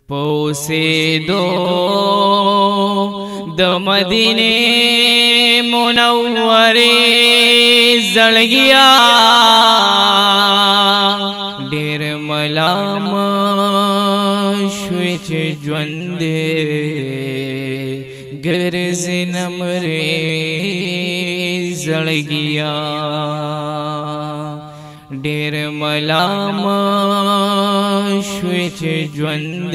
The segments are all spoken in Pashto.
پوسیدو د مدینه منوره زړګیا ډېر ملام شوی چې ژوند ګرځي نمرې زړګیا ډېر ملام شوی چې ژوند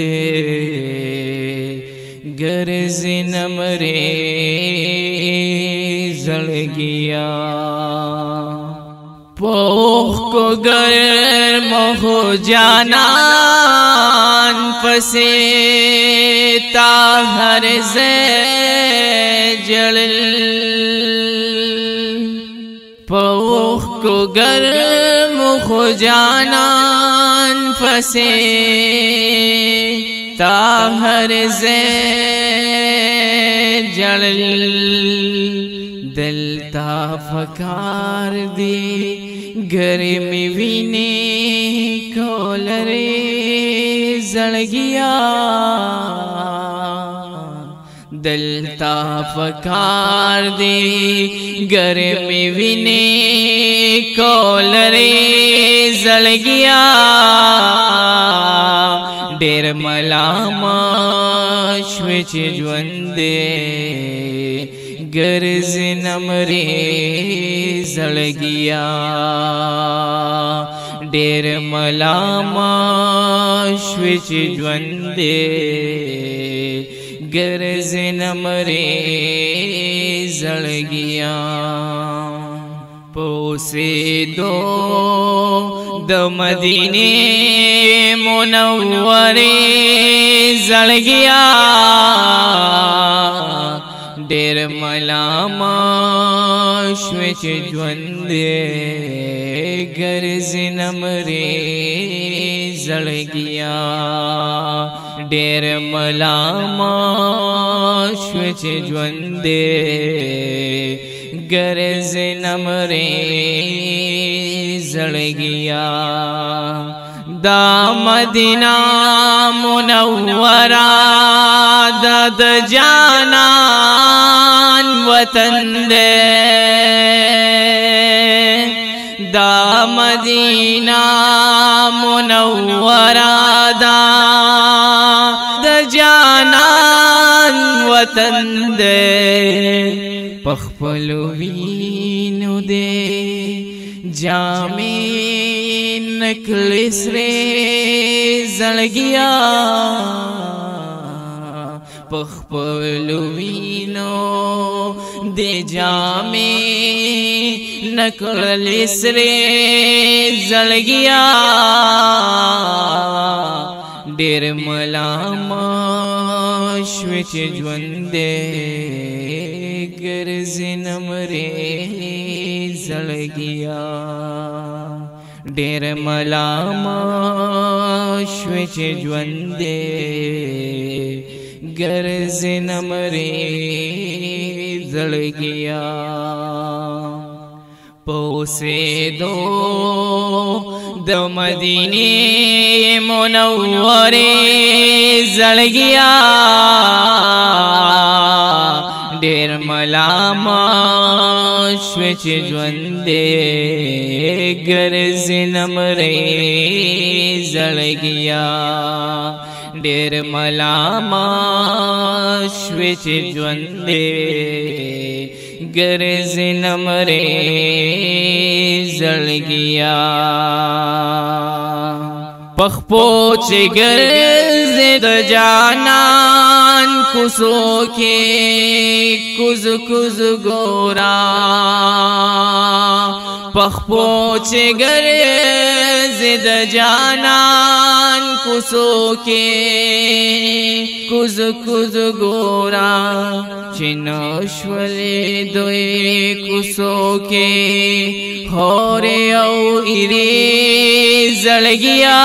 ګرځي نمرې زړګیا پوخ کو گرم ہو جانان پسے تاہر جلل پوخ کو گرم ہو جانان پسے تاہر جلل دلتا فکار دی گرمی وینے کولرے زړګیا دلتا فکار دی گرمی وینے کولرے زړګیا ډېر ملام شوی چې ژوند ګرځي نمرې زړګیا ډېر ملام شوی چې ژوند ګرځي نمرې زړګیا پوسیدو د مدینه منوره زړګیا ډېر ملام شوی چې ژوند ګرځي نمرې زړګیا ډېر ملام شوی چې ژوند ګرځي نمرې زړګیا دا مدینہ منورہ د جانان وطن دے دا مدینہ منورہ د جانان وطن دے پخپلو وینو دے جامې نکلس رے زړګیا پخپلو وینو دے جامې نکلس رے زړګیا ډېر ملام شوی چې ژوند ګرځي نمرې زړګیا ډېر ملام شوی چې ژوند ګرځي نمرې زړګیا پوسیدو د مدینه منوره زړګیا ډېر ملام شوی چې ژوند ګرځي نمرې زړګیا ډېر ملام شوی چې ژوند ګرځي نمرې زړګیا پخپو چې ګرځي د جانان کوڅو کې کوز کوز ګورا پخپو چې ګرځي د جانان کوڅو کې کوز کوز ګورا چې نشولې دوی کوڅو کې هورې او ایرې زړګیا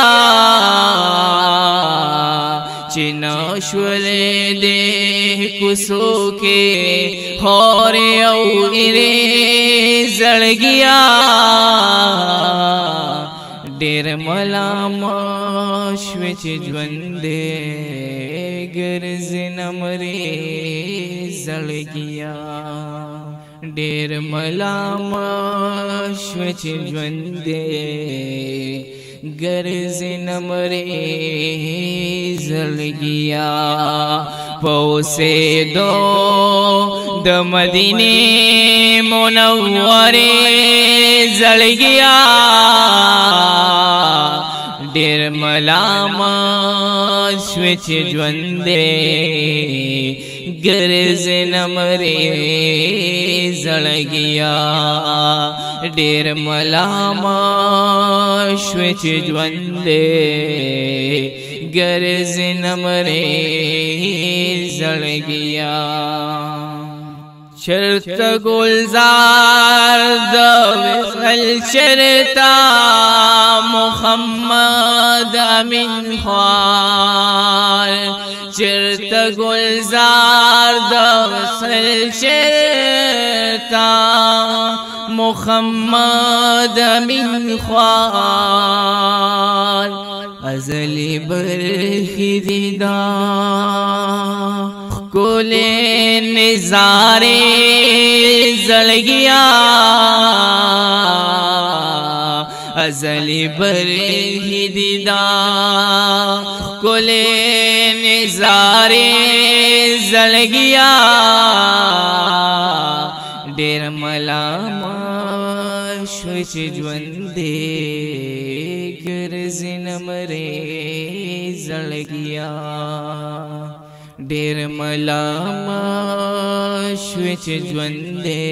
چې نشولې دې کوڅو کې هورې او ایرې زړګیا ډېر ملامت شوې چې ژوندې ګرځې نمرې زړګیا ډېر ملامت شوې چې ژوندې ګرځې نمرې زړګیا پوسیدو د مدینه منورې زړګیا ډېر ملامت شوې چې ژوندې ګرځې نمرې زړګیا ډېر ملامت شوې چې ژوندې ګرځې نمرې زړګیا چرته گلزار د وصل چرتا محمد امین خوار چرته گلزار د وصل چرتا محمد امین خوار ازلی برخی دیدا کولے نظارے زړګیا ازلی برخی دیدا کولے نظارے زړګیا ډېر ملامت شوې چې ژوندې ګرځې نمرې زړګیا ډېر ملامت شوې چې ژوندې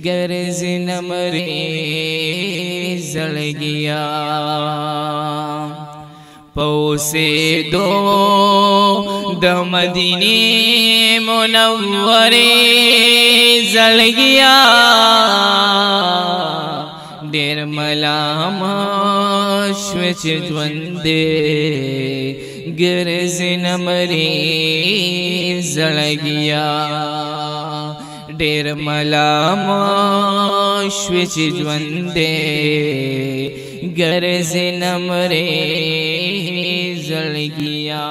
ګرځې نمرې زړګیا پوسیدو د مدینه منورې زړګیا ډېر ملامت شوې چې ژوندې ګرځې نمرې زړګیا ډېر ملامت شوې چې ژوندې ګرځې نمرې زړګیا